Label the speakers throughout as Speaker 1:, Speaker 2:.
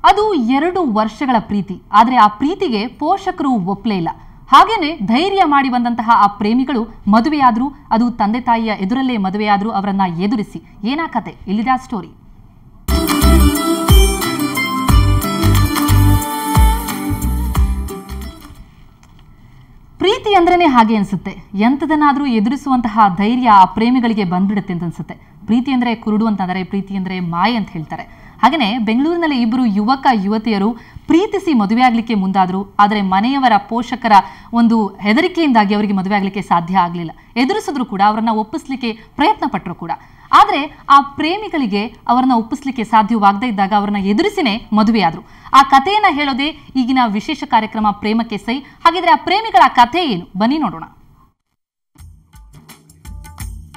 Speaker 1: ಅದು 2 ವರ್ಷಗಳ ಪ್ರೀತಿ. ಆದರೆ ಆ ಪ್ರೀತಿಗೆ ಪೋಷಕರು ಒಪ್ಪಲೇ ಇಲ್ಲ. ಹಾಗೇನೆ ಧೈರ್ಯ ಮಾಡಿ ಬಂದಂತಹ ಆ ಪ್ರೇಮಿಗಳು ಮದುವೆಯಾದ್ರು. ಅದು ತಂದೆ ತಾಯಿಯ ಎದುರಲ್ಲೇ ಮದುವೆಯಾದ್ರು. ಅವರನ್ನ ಎದುರಿಸಿ ಏನಾ ಕತೆ, ಇಲ್ಲಿದೆ ಆ ಸ್ಟೋರಿ. ಪ್ರೀತಿ ಅಂದ್ರೇನೆ ಹಾಗೆ ಅನ್ಸುತ್ತೆ. ಎಂಥದನ್ನಾದ್ರೂ ಎದುರಿಸುವಂತಹ ಧೈರ್ಯ ಆ ಪ್ರೇಮಿಗಳಿಗೆ ಬಂದ್ಬಿಡುತ್ತೆ ಅಂತ ಅನ್ಸುತ್ತೆ. ಪ್ರೀತಿ ಅಂದ್ರೆ ಕುರುಡು ಅಂತಾರೆ, ಪ್ರೀತಿ ಅಂದ್ರೆ ಮಾಯೆ ಅಂತ ಹೇಳ್ತಾರೆ. ಹಾಗೆಯೇ ಬೆಂಗಳೂರಿನಲ್ಲಿ ಇಬ್ಬರು ಯುವಕ ಯುವತಿಯರು ಪ್ರೀತಿಸಿ ಮದುವೆ ಆಗಲಿಕ್ಕೆ ಮುಂದಾದ್ರು. ಆದರೆ ಮನೆಯವರ ಪೋಷಕರ ಒಂದು ಹೆದರಿಕೆಯಿಂದಾಗಿ ಅವರಿಗೆ ಮದುವೆ ಆಗಲಿಕ್ಕೆ ಸಾಧ್ಯ ಆಗಲಿಲ್ಲ. ಎದುರಿಸಿದ್ರು ಕೂಡ, ಅವರನ್ನ ಒಪ್ಪಿಸ್ಲಿಕ್ಕೆ ಪ್ರಯತ್ನ ಪಟ್ಟರು ಕೂಡ. ಆದರೆ ಆ ಪ್ರೇಮಿಗಳಿಗೆ ಅವರನ್ನ ಒಪ್ಪಿಸ್ಲಿಕ್ಕೆ ಸಾಧ್ಯವಾಗದೇ ಇದ್ದಾಗ ಅವರನ್ನ ಎದುರಿಸಿನೇ ಮದುವೆಯಾದ್ರು. ಆ ಕಥೆಯನ್ನ ಹೇಳೋದೇ ಈಗಿನ ವಿಶೇಷ ಕಾರ್ಯಕ್ರಮ ಪ್ರೇಮಕ್ಕೆ ಸೈ. ಹಾಗಿದ್ರೆ ಆ ಪ್ರೇಮಿಗಳ ಕಥೆ ಏನು, ಬನ್ನಿ ನೋಡೋಣ.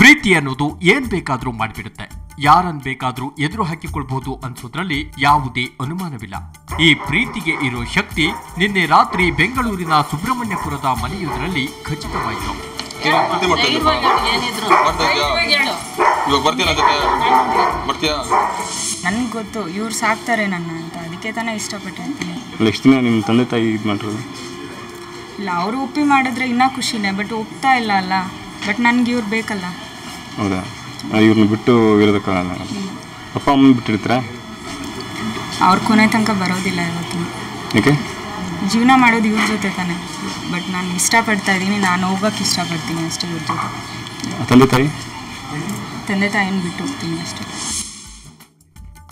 Speaker 2: ಪ್ರೀತಿ ಅನ್ನೋದು ಏನ್ ಬೇಕಾದ್ರೂ ಮಾಡಿಬಿಡುತ್ತೆ, ಯಾರನ್ನ ಬೇಕಾದ್ರೂ ಎದುರು ಹಾಕಿಕೊಳ್ಬಹುದು ಅನ್ಸೋದ್ರಲ್ಲಿ ಯಾವುದೇ ಅನುಮಾನವಿಲ್ಲ. ಈ ಪ್ರೀತಿಗೆ ಇರೋ ಶಕ್ತಿ ನಿನ್ನೆ ರಾತ್ರಿ ಬೆಂಗಳೂರಿನ ಸುಬ್ರಹ್ಮಣ್ಯಪುರದ ಮನೆಯೊಂದರಲ್ಲಿ ಖಚಿತವಾಯಿತು.
Speaker 3: ನನ್ಗೆ ಗೊತ್ತು ಇವ್ರು ಸಾಕ್ತಾರೆ ನನ್ನ ಅಂತ, ಅದಕ್ಕೆ ತಾನೇ ಇಷ್ಟಪಟ್ಟಿರ್ತೀನಿ.
Speaker 4: ಎಷ್ಟು ದಿನ ನಿಮ್ಮ ತಂದೆ ತಾಯಿ ಇದು ಮಾಡಿರೋದು?
Speaker 3: ಇಲ್ಲ, ಅವರು ಒಪ್ಪಿ ಮಾಡಿದ್ರೆ ಇನ್ನೂ ಖುಷಿನೇ, ಬಟ್ ಒಪ್ತಾ ಇಲ್ಲ ಅಲ್ಲ. ಬಟ್ ನನಗೆ ಇವ್ರು ಬೇಕಲ್ಲ.
Speaker 4: ಹೌದಾ? ಇವ್ರನ್ನ ಬಿಟ್ಟು ಇರೋದಕ್ಕಾಗಲ್ಲ. ಅಪ್ಪ ಅಮ್ಮನ ಬಿಟ್ಟಿರ್ತೀರಾ?
Speaker 3: ಅವ್ರ ಕೊನೆ ತನಕ ಬರೋದಿಲ್ಲ ಇವತ್ತು.
Speaker 4: ಯಾಕೆ?
Speaker 3: ಜೀವನ ಮಾಡೋದು ಇವ್ರ ಜೊತೆ ತಾನೆ. ಬಟ್ ನಾನು ಇಷ್ಟಪಡ್ತಾ ಇದ್ದೀನಿ, ನಾನು ಹೋಗೋಕ್ಕೆ ಇಷ್ಟಪಡ್ತೀನಿ ಅಷ್ಟೇ ಇವ್ರ ಜೊತೆ. ತಂದೆ ತಾಯಿನ ಬಿಟ್ಟು ಹೋಗ್ತೀನಿ ಅಷ್ಟೇ.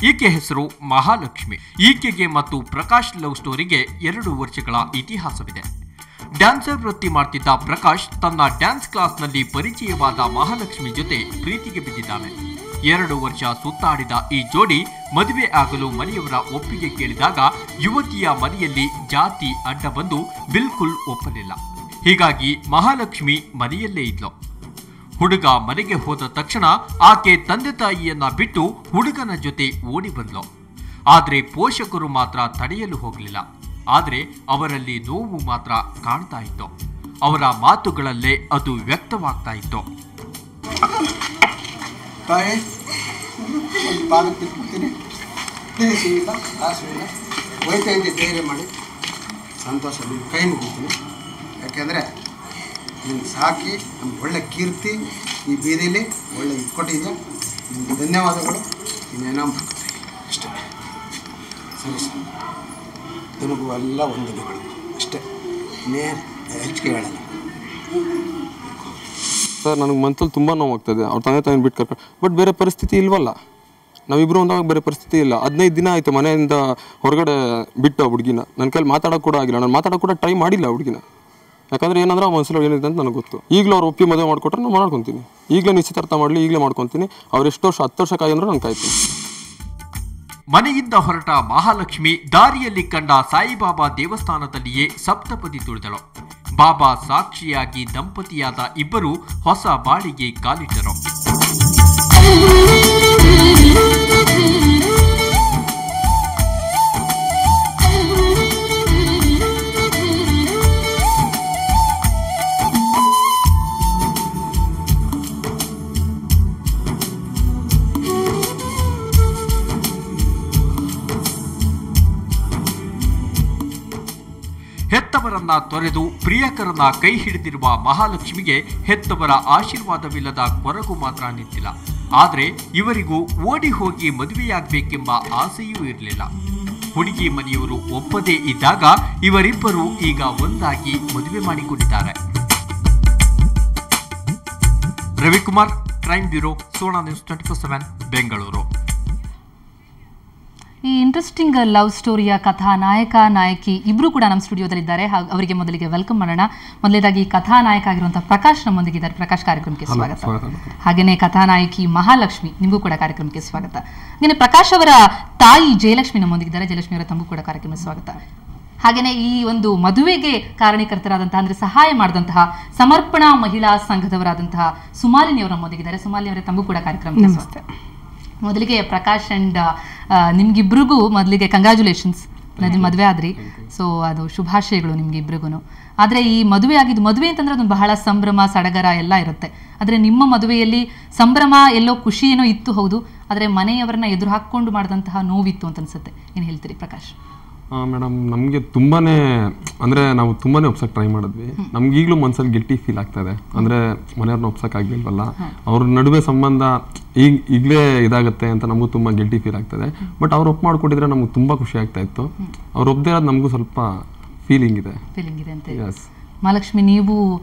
Speaker 2: ಈಕೆ ಹೆಸರು ಮಹಾಲಕ್ಷ್ಮಿ. ಈಕೆಗೆ ಮತ್ತು ಪ್ರಕಾಶ್ ಲವ್ ಸ್ಟೋರಿಗೆ 2 ವರ್ಷಗಳ ಇತಿಹಾಸವಿದೆ. ಡ್ಯಾನ್ಸರ್ ವೃತ್ತಿ ಮಾಡ್ತಿದ್ದ ಪ್ರಕಾಶ್ ತನ್ನ ಡ್ಯಾನ್ಸ್ ಕ್ಲಾಸ್ನಲ್ಲಿ ಪರಿಚಯವಾದ ಮಹಾಲಕ್ಷ್ಮಿ ಜೊತೆ ಪ್ರೀತಿಗೆ ಬಿದ್ದಿದ್ದಾನೆ. 2 ವರ್ಷ ಸುತ್ತಾಡಿದ ಈ ಜೋಡಿ ಮದುವೆ ಆಗಲು ಮನೆಯವರ ಒಪ್ಪಿಗೆ ಕೇಳಿದಾಗ ಯುವತಿಯ ಮನೆಯಲ್ಲಿ ಜಾತಿ ಅಡ್ಡ ಬಂದು ಬಿಲ್ಕುಲ್ ಒಪ್ಪಲಿಲ್ಲ. ಹೀಗಾಗಿ ಮಹಾಲಕ್ಷ್ಮಿ ಮನೆಯಲ್ಲೇ ಇದ್ಲು. ಹುಡುಗ ಮನೆಗೆ ಹೋದ ತಕ್ಷಣ ಆಕೆ ತಂದೆ ತಾಯಿಯನ್ನ ಬಿಟ್ಟು ಹುಡುಗನ ಜೊತೆ ಓಡಿ ಬಂದ್ಲು. ಆದ್ರೆ ಪೋಷಕರು ಮಾತ್ರ ತಡೆಯಲು ಹೋಗಲಿಲ್ಲ. ಆದರೆ ಅವರಲ್ಲಿ ನೋವು ಮಾತ್ರ ಕಾಣ್ತಾ ಇತ್ತು. ಅವರ ಮಾತುಗಳಲ್ಲೇ ಅದು ವ್ಯಕ್ತವಾಗ್ತಾ ಇತ್ತು.
Speaker 5: ಧೈರ್ಯ ಮಾಡಿ ಸಂತೋಷ ಕೈ ಮುಗಿತೀನಿ. ಯಾಕೆಂದರೆ ನೀನು ಸಾಕಿ ನಮ್ಗೆ ಒಳ್ಳೆ ಕೀರ್ತಿ ಈ ಬೀದಿಲಿ ಒಳ್ಳೆ ಇಟ್ಕೊಟ್ಟಿದ್ಯಾ. ನಿಮ್ಗೆ ಧನ್ಯವಾದಗಳು. ಇನ್ನೇನೋ ಅಷ್ಟೇ. ಸರಿ ಸರ್, ನಿಮಗೂ ಎಲ್ಲ ವಂದನೆಗಳು ಅಷ್ಟೇ, ಇನ್ನೇನು ಹೆಚ್ಚಿಗೆ ಹೇಳಲ್ಲ.
Speaker 6: ಸರ್, ನನಗೆ ಮನಸ್ಸಲ್ಲಿ ತುಂಬ ನೋವಾಗ್ತದೆ ಅವ್ರ ತಂದೆ ತಾಯಿನ ಬಿಟ್ಟು ಕರ್ಕೊಂಡು. ಬಟ್ ಬೇರೆ ಪರಿಸ್ಥಿತಿ ಇಲ್ವಲ್ಲ, ನಾವಿಬ್ಬರು ಒಂದಾಗ ಬೇರೆ ಪರಿಸ್ಥಿತಿ ಇಲ್ಲ. 15 ದಿನ ಆಯಿತು ಮನೆಯಿಂದ ಹೊರಗಡೆ ಬಿಟ್ಟು ಆ ಹುಡುಗಿನ. ನನ್ನ ಕೈಲಿ ಮಾತಾಡೋಕೆ ಕೂಡ ಆಗಿಲ್ಲ. ನಾನು ಮಾತಾಡೋಕೆ ಕೂಡ ಟ್ರೈ ಮಾಡಿಲ್ಲ ಹುಡುಗಿನ. ಯಾಕಂದರೆ ಏನಂದ್ರೆ ಆ ಮನಸ್ಸಲ್ಲಿ ಏನಿದೆ ಅಂತ ನನಗೆ ಗೊತ್ತು. ಈಗಲೂ ಅವ್ರು ಒಪ್ಪಿ ಮದುವೆ ಮಾಡಿಕೊಟ್ರೆ ನಾನು ಮಾಡ್ಕೊತೀನಿ. ಈಗಲೇ ನಿಶ್ಚಿತಾರ್ಥ ಮಾಡಲಿ, ಈಗಲೇ ಮಾಡ್ಕೊತೀನಿ. ಅವ್ರು ಎಷ್ಟು ವರ್ಷ 10 ವರ್ಷ ಕಾಯ್ದಂದ್ರೆ ನಾನು ಕಾಯ್ತೀನಿ.
Speaker 2: ಮನೆಯಿಂದ ಹೊರಟ ಮಹಾಲಕ್ಷ್ಮಿ ದಾರಿಯಲ್ಲಿ ಕಂಡ ಸಾಯಿಬಾಬಾ ದೇವಸ್ಥಾನದಲ್ಲಿಯೇ ಸಪ್ತಪದಿ ತುಳಿದಳು. ಬಾಬಾ ಸಾಕ್ಷಿಯಾಗಿ ದಂಪತಿಯಾದ ಇಬ್ಬರು ಹೊಸ ಬಾಳಿಗೆ ಕಾಲಿಟ್ಟರು. ಹೆತ್ತವರನ್ನ ತೊರೆದು ಪ್ರಿಯಕರನ್ನ ಕೈ ಹಿಡಿದಿರುವ ಮಹಾಲಕ್ಷ್ಮಿಗೆ ಹೆತ್ತವರ ಆಶೀರ್ವಾದವಿಲ್ಲದ ಕೊರಗು ಮಾತ್ರ ನಿಂತಿಲ್ಲ. ಆದರೆ ಇವರಿಗೂ ಓಡಿ ಹೋಗಿ ಮದುವೆಯಾಗಬೇಕೆಂಬ ಆಸೆಯೂ ಇರಲಿಲ್ಲ. ಹುಡುಗಿ ಮನೆಯವರು ಒಪ್ಪದೇ ಇದ್ದಾಗ ಇವರಿಬ್ಬರು ಈಗ ಒಂದಾಗಿ ಮದುವೆ ಮಾಡಿಕೊಂಡಿದ್ದಾರೆ. ರವಿಕುಮಾರ್, ಕ್ರೈಮ್ ಬ್ಯೂರೋ, ಸುವರ್ಣ ನ್ಯೂಸ್ 24/7, ಬೆಂಗಳೂರು.
Speaker 1: ಈ ಇಂಟ್ರೆಸ್ಟಿಂಗ್ ಲವ್ ಸ್ಟೋರಿಯ ಕಥಾ ನಾಯಕ ನಾಯಕಿ ಇಬ್ರು ಕೂಡ ನಮ್ಮ ಸ್ಟುಡಿಯೋದಲ್ಲಿದ್ದಾರೆ. ಅವರಿಗೆ ಮೊದಲಿಗೆ ವೆಲ್ಕಮ್ ಮಾಡೋಣ. ಮೊದಲೇದಾಗಿ ಕಥಾನಾಯಕ ಆಗಿರುವಂತಹ ಪ್ರಕಾಶ್ ನಮ್ಮೊಂದಿಗಿದ್ದಾರೆ. ಪ್ರಕಾಶ್, ಕಾರ್ಯಕ್ರಮಕ್ಕೆ ಸ್ವಾಗತ. ಹಾಗೆಯೇ ಕಥಾನಾಯಕಿ ಮಹಾಲಕ್ಷ್ಮಿ, ನಿಮಗೂ ಕೂಡ ಕಾರ್ಯಕ್ರಮಕ್ಕೆ ಸ್ವಾಗತ. ಹಾಗೆಯೇ ಪ್ರಕಾಶ್ ಅವರ ತಾಯಿ ಜಯಲಕ್ಷ್ಮಿ ನಮ್ಮೊಂದಿಗಿದ್ದಾರೆ. ಜಯಲಕ್ಷ್ಮಿ ಅವರ ತಮಗೂ ಕೂಡ ಕಾರ್ಯಕ್ರಮಕ್ಕೆ ಸ್ವಾಗತ. ಹಾಗೆಯೇ ಈ ಒಂದು ಮದುವೆಗೆ ಕಾರಣೀಕರ್ತರಾದಂತಹ ಅಂದ್ರೆ ಸಹಾಯ ಮಾಡಿದಂತಹ ಸಮರ್ಪಣಾ ಮಹಿಳಾ ಸಂಘದವರಾದಂತಹ ಸುಮಾಲಿನಿ ಅವರು ನಮ್ಮೊಂದಿಗಿದ್ದಾರೆ. ಸುಮಾಲಿನಿ ಅವರೇ, ತಮಗೂ ಕೂಡ ಕಾರ್ಯಕ್ರಮಕ್ಕೆ ಸ್ವಾಗತ. ಮೊದಲಿಗೆ ಪ್ರಕಾಶ್ ಅಂಡ್ ನಿಮ್ಗಿಬ್ರಿಗೂ ಮೊದಲಿಗೆ ಕಂಗ್ರ್ಯಾಚುಲೇಷನ್ಸ್. ಮದುವೆ ಆದ್ರಿ. ಸೊ ಅದು ಶುಭಾಶಯಗಳು ನಿಮ್ಗೆ ಇಬ್ರಿಗೂ. ಆದ್ರೆ ಈ ಮದುವೆ ಆಗಿದ್ದು, ಮದುವೆ ಅಂತಂದ್ರೆ ಅದು ಬಹಳ ಸಂಭ್ರಮ ಸಡಗರ ಎಲ್ಲ ಇರುತ್ತೆ. ಆದ್ರೆ ನಿಮ್ಮ ಮದುವೆಯಲ್ಲಿ ಸಂಭ್ರಮ ಎಲ್ಲೋ ಖುಷಿ ಏನೋ ಇತ್ತು, ಹೌದು, ಆದ್ರೆ ಮನೆಯವರನ್ನ ಎದುರು ಹಾಕೊಂಡು ಮಾಡಿದಂತಹ ನೋವಿತ್ತು ಅಂತ ಅನ್ಸುತ್ತೆ. ಏನ್ ಹೇಳ್ತೀರಿ ಪ್ರಕಾಶ್?
Speaker 6: ಮೇಡಮ್, ನಮಗೆ ತುಂಬಾ ಅಂದರೆ ನಾವು ತುಂಬಾ ಒಪ್ಸಕ್ಕೆ ಟ್ರೈ ಮಾಡಿದ್ವಿ. ನಮ್ಗೆ ಈಗಲೂ ಮನ್ಸಲ್ಲಿ ಗಿಲ್ಟಿ ಫೀಲ್ ಆಗ್ತದೆ. ಅಂದರೆ ಮನೆಯವ್ರನ್ನ ಒಪ್ಸೋಕ್ಕಾಗಲಿಲ್ವಲ್ಲ, ಅವ್ರ ನಡುವೆ ಸಂಬಂಧ ಈಗಲೇ ಇದಾಗುತ್ತೆ ಅಂತ ನಮಗೂ ತುಂಬ ಗಿಲ್ಟಿ ಫೀಲ್ ಆಗ್ತದೆ. ಬಟ್ ಅವ್ರು ಒಪ್ಪು ಮಾಡಿಕೊಟ್ಟಿದ್ರೆ ನಮ್ಗೆ ತುಂಬ ಖುಷಿ ಆಗ್ತಾ ಇತ್ತು. ಅವ್ರು ಒಪ್ಪದೇ ಇರೋದು ನಮಗೂ ಸ್ವಲ್ಪ ಫೀಲಿಂಗ್ ಇದೆ
Speaker 1: ಅಂತ.
Speaker 6: ಎಸ್
Speaker 1: ಮಹಾಲಕ್ಷ್ಮಿ, ನೀವು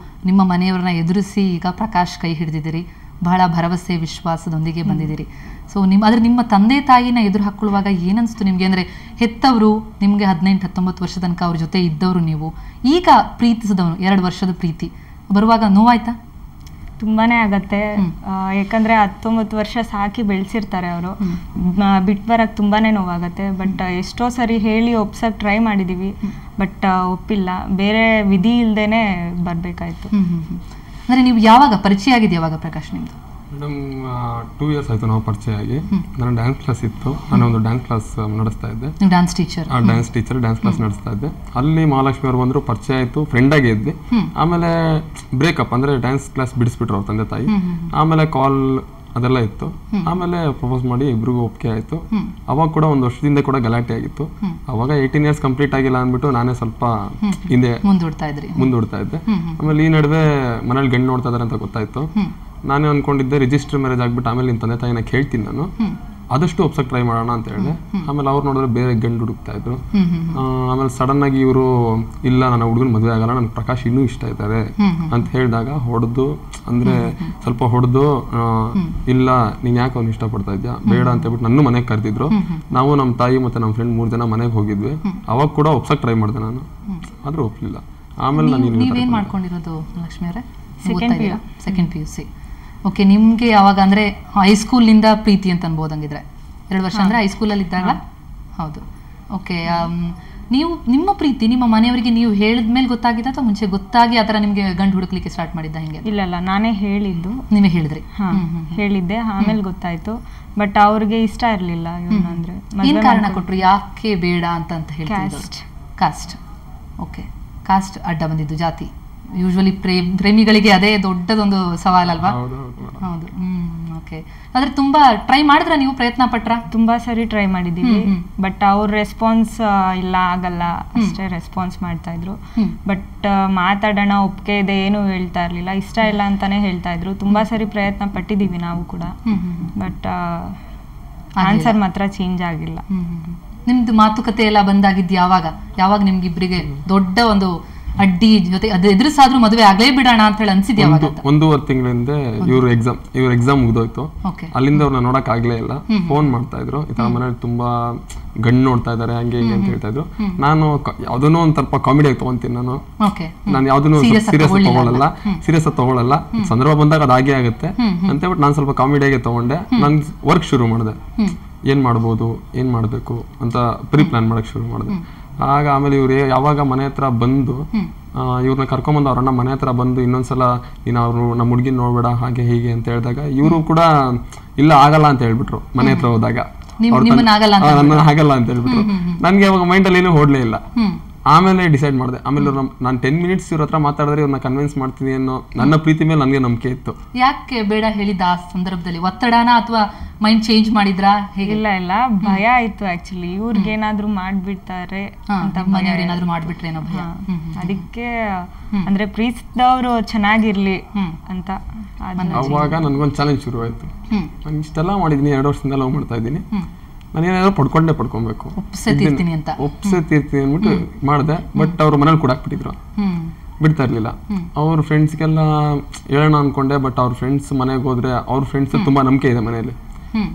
Speaker 1: ನಿಮ್ಮ ಮನೆಯವ್ರನ್ನ ಎದುರಿಸಿ ಈಗ ಪ್ರಕಾಶ್ ಕೈ ಹಿಡಿದಿದ್ದೀರಿ, ಬಹಳ ಭರವಸೆ ವಿಶ್ವಾಸದೊಂದಿಗೆ ಬಂದಿದ್ದೀರಿ. ಸೊ ನಿಮ್ಮ ತಂದೆ ತಾಯಿನ ಎದುರು ಹಾಕೊಳ್ಳುವಾಗ ಏನನ್ಸ್ತು ನಿಮಗೆ? ಅಂದರೆ ಹೆತ್ತವರು ನಿಮಗೆ 18-19 ವರ್ಷ ತನಕ ಅವ್ರ ಜೊತೆ ಇದ್ದವರು, ನೀವು ಈಗ ಪ್ರೀತಿಸಿದವನು 2 ವರ್ಷದ ಪ್ರೀತಿ ಬರುವಾಗ ನೋವಾಯ್ತಾ?
Speaker 3: ತುಂಬಾ ಆಗತ್ತೆ. ಯಾಕಂದರೆ 19 ವರ್ಷ ಸಾಕಿ ಬೆಳೆಸಿರ್ತಾರೆ ಅವರು, ಬಿಟ್ಟು ಬರೋಕ್ಕೆ ತುಂಬಾ ನೋವಾಗತ್ತೆ. ಬಟ್ ಎಷ್ಟೋ ಸರಿ ಹೇಳಿ ಒಪ್ಸಕ್ಕೆ ಟ್ರೈ ಮಾಡಿದ್ದೀವಿ, ಬಟ್ ಒಪ್ಪಿಲ್ಲ. ಬೇರೆ ವಿಧಿ ಇಲ್ಲದೇ ಬರಬೇಕಾಯ್ತು.
Speaker 1: ಅಂದರೆ ನೀವು ಯಾವಾಗ ಪರಿಚಯ ಆಗಿದೆ, ಯಾವಾಗ ಪ್ರಕಾಶ್ ನಿಮ್ಮದು?
Speaker 6: ಮೇಡಮ್, 2 years ಆಯಿತು ನಾವು ಪರಿಚಯ ಆಗಿ. ನನ್ನ ಡ್ಯಾನ್ಸ್ ಕ್ಲಾಸ್ ಇತ್ತು, ನಾನು ಒಂದು ಡ್ಯಾನ್ಸ್ ಕ್ಲಾಸ್ ನಡೆಸ್ತಾ ಇದ್ದೆ.
Speaker 1: Dance teacher?
Speaker 6: ಡ್ಯಾನ್ಸ್ ಕ್ಲಾಸ್ ನಡೆಸ್ತಾ ಇದ್ದೆ. ಅಲ್ಲಿ ಮಹಾಲಕ್ಷ್ಮಿ ಅವರು ಬಂದರು, ಪರಿಚಯ ಆಯಿತು, ಫ್ರೆಂಡ್ ಆಗಿ ಇದ್ವಿ. ಆಮೇಲೆ ಬ್ರೇಕಪ್, ಅಂದರೆ ಡ್ಯಾನ್ಸ್ ಕ್ಲಾಸ್ ಬಿಡಿಸ್ಬಿಟ್ರು ಅವ್ರ ತಂದೆ ತಾಯಿ. ಆಮೇಲೆ ಕಾಲ್ ಅದೆಲ್ಲ ಇತ್ತು. ಆಮೇಲೆ ಪ್ರಪೋಸ್ ಮಾಡಿ ಇಬ್ರಿಗೂ ಒಪ್ಪಿಗೆ ಆಯಿತು. ಅವಾಗ ಕೂಡ 1 ವರ್ಷದಿಂದ ಕೂಡ ಗಲಾಟೆ ಆಗಿತ್ತು. ಅವಾಗ 18 years ಕಂಪ್ಲೀಟ್ ಆಗಿಲ್ಲ ಅಂದ್ಬಿಟ್ಟು ನಾನೇ ಸ್ವಲ್ಪ ಹಿಂದೆ ಮುಂದೂಡ್ತಾ ಇದ್ದೆ. ಆಮೇಲೆ ಈ ನಡುವೆ ಮನೇಲಿ ಗಂಡು ನೋಡ್ತಾ ಇದಾರೆ ಅಂತ ಗೊತ್ತಾಯ್ತು. ನಾನೇ ಅನ್ಕೊಂಡಿದ್ದೆ ರಿಜಿಸ್ಟರ್ ಮ್ಯಾರೇಜ್ ಆಗ್ಬಿಟ್ಟು ಆಮೇಲೆ ನಿಮ್ಮ ತಂದೆ ತಾಯಿನ ಕೇಳ್ತೀನಿ ನಾನು, ಆದಷ್ಟು ಒಪ್ಸಕ್ಕೆ ಟ್ರೈ ಮಾಡೋಣ ಅಂತ ಹೇಳಿದೆ. ಆಮೇಲೆ ಅವ್ರು ನೋಡಿದ್ರೆ ಬೇರೆ ಗಂಡು ಹುಡುಕ್ತಾ ಇದ್ರು. ಆಮೇಲೆ ಸಡನ್ ಆಗಿ ಇವರು, ಇಲ್ಲ ನನ್ನ ಹುಡುಗನ ಮದುವೆ ಆಗಲ್ಲ, ನನ್ಗೆ ಪ್ರಕಾಶ್ ಇನ್ನೂ ಇಷ್ಟ ಇದ್ದಾರೆ ಅಂತ ಹೇಳಿದಾಗ ಹೊಡೆದು, ಅಂದ್ರೆ ಸ್ವಲ್ಪ ಹೊಡೆದು, ಇಲ್ಲ ನೀನ್ ಯಾಕೆ ಅವ್ನು ಇಷ್ಟಪಡ್ತಾ ಇದ್ಯಾ, ಬೇಡ ಅಂತ ಹೇಳ್ಬಿಟ್ಟು ನನ್ನ ಮನೆಗೆ ಕರೆದಿದ್ರು. ನಾವು ನಮ್ಮ ತಾಯಿ ಮತ್ತೆ ನಮ್ಮ ಫ್ರೆಂಡ್ 3 ಜನ ಮನೆಗೆ ಹೋಗಿದ್ವಿ. ಅವಾಗ ಕೂಡ ಒಪ್ಸಕ್ಕೆ ಟ್ರೈ ಮಾಡಿದೆ ನಾನು, ಆದ್ರೂ ಒಪ್ಲಿಲ್ಲ. ಆಮೇಲೆ
Speaker 1: ನೀವೇನ್ ಮಾಡ್ಕೊಂಡಿರೋದು ಲಕ್ಷ್ಮಿ ಅವರೇ? Second PUC. ಓಕೆ, ನಿಮ್ಗೆ ಯಾವಾಗ ಅಂದ್ರೆ ಹೈಸ್ಕೂಲಿಂದ ಪ್ರೀತಿ ಅಂತ ಅನ್ಬೋದಂಗಿದ್ರೆ 2 ವರ್ಷ ಅಂದ್ರೆ ಹೈಸ್ಕೂಲಲ್ಲಿ ಇದ್ದಾಗ? ಹೌದು. ಓಕೆ, ನೀವು ನಿಮ್ಮ ಪ್ರೀತಿ ನಿಮ್ಮ ಮನೆಯವರಿಗೆ ನೀವು ಹೇಳಿದ್ಮೇಲೆ ಗೊತ್ತಾಗಿದ್ದ ಅಥವಾ ಮುಂಚೆ ಗೊತ್ತಾಗಿ ಆತರ ನಿಮ್ಗೆ ಗಂಡು ಹುಡುಕ್ಲಿಕ್ಕೆ ಸ್ಟಾರ್ಟ್ ಮಾಡಿದ್ದ? ಹಿಂಗೆ?
Speaker 3: ಇಲ್ಲ, ನಾನೇ ಹೇಳಿದ್ದು.
Speaker 1: ನೀವೇ ಹೇಳಿದ್ರಿ?
Speaker 3: ಹೇಳಿದ್ದೆ, ಆಮೇಲೆ ಗೊತ್ತಾಯ್ತು. ಬಟ್ ಅವ್ರಿಗೆ ಇಷ್ಟ ಇರ್ಲಿಲ್ಲ ಅಂದ್ರೆ.
Speaker 1: ಏನ್ ಕಾರಣ ಕೊಟ್ರು, ಯಾಕೆ ಬೇಡ ಅಂತ ಹೇಳ್ತಿದ್ರು? ಕಾಸ್ಟ್. ಓಕೆ, ಕಾಸ್ಟ್ ಅಡ್ಡ ಬಂದಿದ್ದು, ಜಾತಿ. ಯೂಶ್ವಲಿ ಪ್ರೇಮಿಗಳಿಗೆ ಅದೇ ದೊಡ್ಡದೊಂದು ಸವಾಲಲ್ವಾ? ಹೌದು. ಓಕೆ, ಆದ್ರೆ ತುಂಬಾ ಟ್ರೈ ಮಾಡಿದ್ರ ನೀವು? ಪ್ರಯತ್ನ ಪಟ್ರ?
Speaker 3: ತುಂಬಾ ಸರಿ ಟ್ರೈ ಮಾಡಿದೀವಿ. ಬಟ್ ಅವ್ರ ರೆಸ್ಪಾನ್ಸ್ ಇಲ್ಲ, ಆಗಲ್ಲ ಅಷ್ಟೇ ರೆಸ್ಪಾನ್ಸ್ ಮಾಡ್ತಾ ಇದ್ರು. ಬಟ್ ಮಾತಾಡೋಣ, ಒಪ್ಪಿಗೆ ಇದೆ, ಏನು ಹೇಳ್ತಾ ಇರ್ಲಿಲ್ಲ. ಇಷ್ಟ ಇಲ್ಲ ಅಂತಾನೆ ಹೇಳ್ತಾ ಇದ್ರು. ತುಂಬಾ ಸರಿ ಪ್ರಯತ್ನ ಪಟ್ಟಿದೀವಿ ನಾವು ಕೂಡ. ಬಟ್ ಆನ್ಸರ್ ಮಾತ್ರ ಚೇಂಜ್ ಆಗಿಲ್ಲ.
Speaker 1: ನಿಮ್ದು ಮಾತುಕತೆ ಎಲ್ಲ ಬಂದಾಗಿದ್ದು ಯಾವಾಗ ನಿಮ್ಗಿಬ್ರಿಗೆ ದೊಡ್ಡ ಒಂದು ಅಡ್ಡಿ ಜೊತೆ ಅದು ಎದುರಿಸಾದ್ರೂ ಮದುವೆ ಆಗಲೇ ಬಿಡೋಣ ಅಂತ ಹೇಳಿ ಅನ್ಸಿದ್ಯಾ?
Speaker 6: 1.5 ತಿಂಗಳಿಂದ ಇವ್ರ ಎಕ್ಸಾಮ್ ಮುಗಿದೋಯ್ತು. ಅಲ್ಲಿಂದ ಅವ್ರನ್ನ ನೋಡಕ್ ಆಗ್ಲೇ ಇಲ್ಲ. ಫೋನ್ ಮಾಡ್ತಾ ಇದ್ರು, ಈ ತರ ಮನೇಲಿ ತುಂಬಾ ಗಂಡು ನೋಡ್ತಾ ಇದಾರೆ, ಹಂಗೆ ಹಿಂಗೆ ಅಂತ ಹೇಳ್ತಾ ಇದ್ರು. ನಾನು ಯಾವ್ದನ್ನೋ ಒಂದ್ ಸ್ವಲ್ಪ ಕಾಮಿಡಿ ಆಗಿ ತಗೊಂತೀನಿ. ನಾನು ಯಾವ್ದನ್ನು ಸೀರಿಯಸ್ ತಗೊಳ್ಳಲ್ಲ. ಸಂದರ್ಭ ಬಂದಾಗ ಅದಾಗೆ ಆಗುತ್ತೆ ಅಂತ ಹೇಳ್ಬಿಟ್ಟು ನಾನು ಸ್ವಲ್ಪ ಕಾಮಿಡಿಯಾಗೆ ತಗೊಂಡೆ. ನಾನು ವರ್ಕ್ ಶುರು ಮಾಡಿದೆ, ಏನ್ ಮಾಡ್ಬೋದು, ಏನ್ ಮಾಡ್ಬೇಕು ಅಂತ ಪ್ರೀ ಪ್ಲಾನ್ ಮಾಡಕ್ ಶುರು ಮಾಡಿದೆ. ಆಗ ಆಮೇಲೆ ಇವ್ರು ಯಾವಾಗ ಮನೆ ಹತ್ರ ಬಂದು ಇವ್ರನ್ನ ಕರ್ಕೊಂಬಂದು ಅವ್ರನ್ನ ಮನೆ ಹತ್ರ ಬಂದು ಇನ್ನೊಂದ್ಸಲ ನೀನು ಅವ್ರು ನಮ್ಮ ಹುಡುಗಿನ ನೋಡ್ಬೇಡ ಹಾಗೆ ಹೀಗೆ ಅಂತ ಹೇಳಿದಾಗ ಇವರು ಕೂಡ ಇಲ್ಲ ಆಗಲ್ಲ ಅಂತ ಹೇಳ್ಬಿಟ್ರು. ಮನೆ ಹತ್ರ ಹೋದಾಗ ನನ್ನ ಆಗಲ್ಲ ಅಂತ ಹೇಳ್ಬಿಟ್ರು. ನನ್ಗೆ ಅವಾಗ ಮೈಂಡಲ್ಲಿ ಏನೂ ಓಡ್ಲೇ ಇಲ್ಲ. ಆಮೇಲೆ ಡಿಸೈಡ್ ಮಾಡಿದೆ. ಆಮೇಲೆ ನಾನು 10 minutes ಇವ್ರ ಹತ್ರ ಮಾತಾಡಿದ್ರೆ ಇವ್ರನ್ನ ಕನ್ವಿನ್ಸ್ ಮಾಡ್ತೀನಿ ಅನ್ನೋ ನನ್ನ ಪ್ರೀತಿ ಮೇಲೆ ನನಗೆ ನಂಬಿಕೆ ಇತ್ತು.
Speaker 1: ಯಾಕೆ ಬೇಡ ಹೇಳಿದ ಆ ಸಂದರ್ಭದಲ್ಲಿ? ಒತ್ತಡನ ಅಥವಾ ಮೈಂಡ್ ಚೇಂಜ್ ಮಾಡಿದ್ರಾ?
Speaker 3: ಇಲ್ಲ, ಭಯ ಆಯ್ತು ಆಕ್ಚುಲಿ. ಇವ್ರಿಗೆ ಏನಾದ್ರು ಮಾಡ್ಬಿಡ್ತಾರೆ ಅಂತ,
Speaker 1: ಮನೆಯವ್ರು ಏನಾದ್ರು ಮಾಡ್ಬಿಟ್ರೇನೋ ಭಯ.
Speaker 3: ಅದಕ್ಕೆ ಅಂದ್ರೆ ಪ್ರೀತಿಸಿದವರು ಚೆನ್ನಾಗಿರ್ಲಿ ಅಂತ.
Speaker 6: ಅವಾಗ ನನ್ಗೊಂದು ಚಾಲೆಂಜ್ ಶುರು ಆಯ್ತು. ನಾನು ಇಷ್ಟೆಲ್ಲ ಮಾಡಿದೀನಿ, 2 ವರ್ಷದಿಂದ ಲವ್ ಮಾಡ್ತಾ ಇದ್ದೀನಿ, ನಾನೇನಾದ್ರು ಪಡ್ಕೊಬೇಕು, ಒಪ್ಸೇ ತೀರ್ತೀನಿ ಅಂದ್ಬಿಟ್ಟು ಮಾಡಿದೆ. ಬಟ್ ಅವ್ರ ಮನೇಲಿ ಕೂಡ ಬಿಟ್ಟಿದ್ರು, ಬಿಡ್ತಾ ಇರ್ಲಿಲ್ಲ. ಅವ್ರ ಫ್ರೆಂಡ್ಸ್ಗೆಲ್ಲ ಹೇಳೋಣ ಅನ್ಕೊಂಡೆ. ಬಟ್ ಅವ್ರ ಫ್ರೆಂಡ್ಸ್ ಮನೆಗೆ ಹೋದ್ರೆ ಅವ್ರ ಫ್ರೆಂಡ್ಸ್ ತುಂಬಾ ನಂಬಿಕೆ ಇದೆ ಮನೇಲಿ,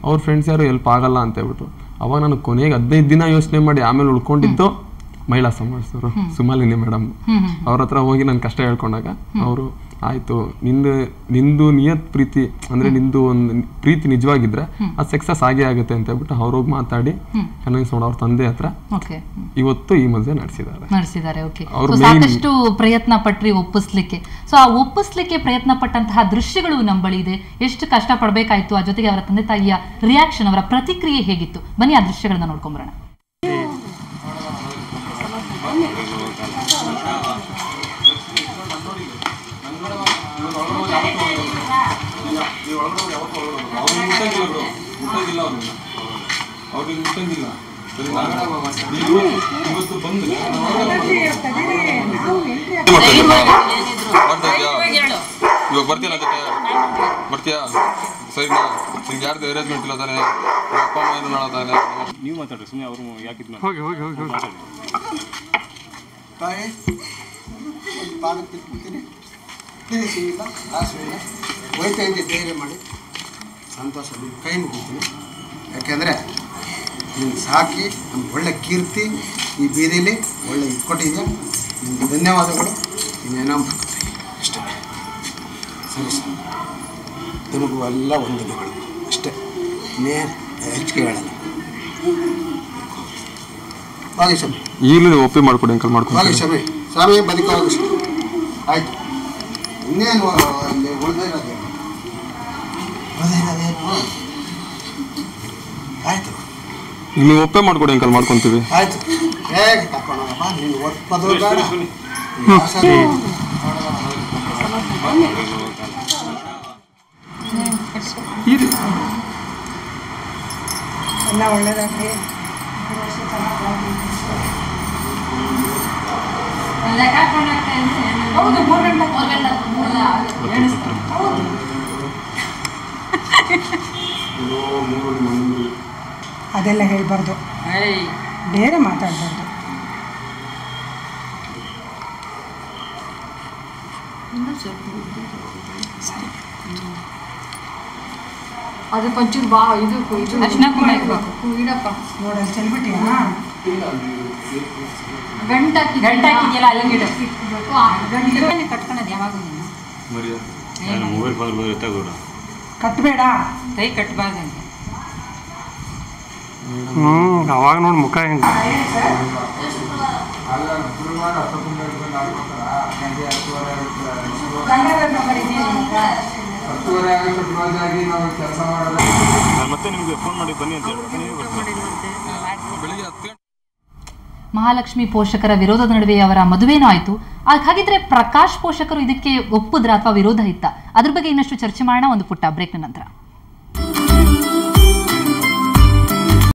Speaker 6: ಅವ್ರ ಫ್ರೆಂಡ್ಸ್ ಯಾರು ಹೆಲ್ಪ್ ಆಗಲ್ಲ ಅಂತ ಹೇಳ್ಬಿಟ್ಟು ಅವಾಗ ನಾನು ಕೊನೆಗೆ 15 ದಿನ ಯೋಚನೆ ಮಾಡಿ ಆಮೇಲೆ ಉಳ್ಕೊಂಡಿದ್ದು ಮಹಿಳಾ ಸಮಾಜದವರು ಸುಮಾಲಿನಿ ಮೇಡಮ್ ಅವ್ರ ಹತ್ರ ಹೋಗಿ ನನ್ನ ಕಷ್ಟ ಹೇಳ್ಕೊಂಡಾಗ ಅವರು ಆಯ್ತು, ನಿಂದು ನಿಯತ್ ಪ್ರೀತಿ ಅಂದ್ರೆ ನಿಂದು ಒಂದು ಪ್ರೀತಿ ನಿಜವಾಗಿದ್ರೆ ಅದು ಸಕ್ಸಸ್ ಆಗೇ ಆಗುತ್ತೆ ಅಂತ ಹೇಳ್ಬಿಟ್ಟು ಅವ್ರೋಗಿ ಮಾತಾಡಿ ಕನ್ವಿನ್ಸ್ ಮಾಡಿ ಅವ್ರ ತಂದೆ ಹತ್ರ ಇವತ್ತು ಈ ಮದುವೆ ನಡೆಸಿದ್ದಾರೆ.
Speaker 1: ಸಾಕಷ್ಟು ಪ್ರಯತ್ನ ಪಟ್ರಿ ಒಪ್ಪಿಸ್ಲಿಕ್ಕೆ. ಸೊ ಆ ಒಪ್ಪಿಸ್ಲಿಕ್ಕೆ ಪ್ರಯತ್ನ ಪಟ್ಟಂತಹ ದೃಶ್ಯಗಳು ನಮ್ಮ ಬಳಿ ಇದೆ. ಎಷ್ಟು ಕಷ್ಟ ಪಡ್ಬೇಕಾಯ್ತು, ಆ ಜೊತೆಗೆ ಅವರ ತಂದೆ ತಾಯಿಯ ರಿಯಾಕ್ಷನ್, ಅವರ ಪ್ರತಿಕ್ರಿಯೆ ಹೇಗಿತ್ತು? ಬನ್ನಿ ಆ ದೃಶ್ಯಗಳನ್ನ ನೋಡ್ಕೊಂಬರೋಣ.
Speaker 6: ಇವಾಗ ಬರ್ತೀಯ ಬರ್ತೀಯಾ ಸರಿನಾ? ನಿಮ್ಗೆ ಯಾರ್ದು ಅರೇಂಜ್ಮೆಂಟ್ ಇಲ್ಲ ತಾನೆ? ಅಪ್ಪ ಅಮ್ಮ ಏನು ತಾನೆ?
Speaker 4: ನೀವು ಮಾತಾಡ್ರಿ ಸುಮ್ಮನೆ ಅವರು ಯಾಕಿದ್
Speaker 6: ಹೋಗಿ ಹೋಗಿ ಹೋಗಿ ಹೋಗಿ
Speaker 4: ಮಾತಾಡಿ.
Speaker 5: ತಾಯಿ ಒಂದು ಪಾದಕ್ಕೆ ಬಿಟ್ಬಿಡ್ತೀನಿ. ತಿಳಿಸಿಲ್ಲ ದಾಸವಿಲ್ಲ ಹೋಯ್ತಾ ಇದ್ದೆ, ಧೈರ್ಯ ಮಾಡಿ ಸಂತೋಷ ನಿಮ್ಮ ಕೈ ಮುಗಿತೀನಿ. ಯಾಕೆಂದರೆ ನೀನು ಸಾಕಿ ನಮ್ಗೆ ಒಳ್ಳೆ ಕೀರ್ತಿ ಈ ಬೀದಿಲಿ ಒಳ್ಳೆ ಇಟ್ಕೊಟ್ಟಿದ್ಯಾ. ನಿಮ್ಗೆ ಧನ್ಯವಾದಗಳು. ಇನ್ನೇನೋ ಅಷ್ಟೇ. ಸರಿ ಸರ್, ನಿಮಗೂ ಎಲ್ಲ ವಂದನೆಗಳು ಅಷ್ಟೇ, ಇನ್ನೇನು ಹೆಚ್ಚಿಗೆ ಹೇಳಲ್ಲ. ಹೋಗಿ ಸ್ವಾಮಿ,
Speaker 6: ಈಗಲೂ ನೀವು ಒಪ್ಪಿ ಮಾಡ್ಕೊಡಿ ಅಂಕಲ್ ಮಾಡ್ಕೊಂಡು.
Speaker 5: ಹೋಗಿ ಸ್ವಾಮಿ, ಸ್ವಾಮಿ ಬದುಕು ಹೋಗಿ ಸ್ವಾಮಿ. ಆಯಿತು, ಇನ್ನೇನು ಅಲ್ಲಿ ಉಳಿದಿರೋದೇನು ಆಯಿತು.
Speaker 6: ಈಗ ನೀವು ಒಪ್ಪೆ ಮಾಡ್ಕೊಡಿ ಅಂಕಲ್ ಮಾಡ್ಕೊತೀವಿ.
Speaker 5: ಆಯಿತು, ಹೇಗೆ ತಗೊಂಡೋಗಪ್ಪ ನೀನು ಒಪ್ಪದು ಬೇಡ.
Speaker 7: ಎಲ್ಲ ಒಳ್ಳೇದಾಗ್ರಿ. ಹೌದು, 3 ಗಂಟೆ ಅದೆಲ್ಲ ಹೇಳ್ಬಾರ್ದು, ಬೇರೆ ಮಾತಾಡ್ಬಾರ್ದು.
Speaker 8: ಅದಕ್ಕೊಂಚೂರು ಬಾ ಇದು ಇಡಪ್ಪ.
Speaker 7: ನೋಡಲ್ಲಿ ಚೆಲ್ಬಿಟ್ಟಿಯಾ?
Speaker 8: ಗಂಟಾಕಿದೆಯಲ್ಲ ಅಲ್ಲಿಗೆ ಇಡಬೇಕು. ಕಟ್ಕೊಳೋದು ಯಾವಾಗ
Speaker 4: ಮೊಬೈಲ್ ಬಂದ್ರೆ ಎತ್ತಾಗೋಡ
Speaker 7: ಕಟ್ಟಬೇಡ,
Speaker 8: ಕೈ ಕಟ್ಟಬಾರ್ದಂತೆ.
Speaker 9: ಅವಾಗ ನೋಡಿ ಮುಖ ಹೆಂಗೆ
Speaker 4: ಮತ್ತೆ ನಿಮಗೆ ಫೋನ್ ಮಾಡಿ ಬನ್ನಿ ಅಂತ ಹೇಳಿ.
Speaker 1: ಮಹಾಲಕ್ಷ್ಮಿ ಪೋಷಕರ ವಿರೋಧದ ನಡುವೆ ಅವರ ಮದುವೆನೂ ಆಯಿತು. ಹಾಗಿದ್ರೆ ಪ್ರಕಾಶ್ ಪೋಷಕರು ಇದಕ್ಕೆ ಒಪ್ಪಿದ್ರ ಅಥವಾ ವಿರೋಧ ಇತ್ತ? ಅದ್ರ ಬಗ್ಗೆ ಇನ್ನಷ್ಟು ಚರ್ಚೆ ಮಾಡೋಣ ಒಂದು ಪುಟ್ಟ ಬ್ರೇಕ್ನ ನಂತರ.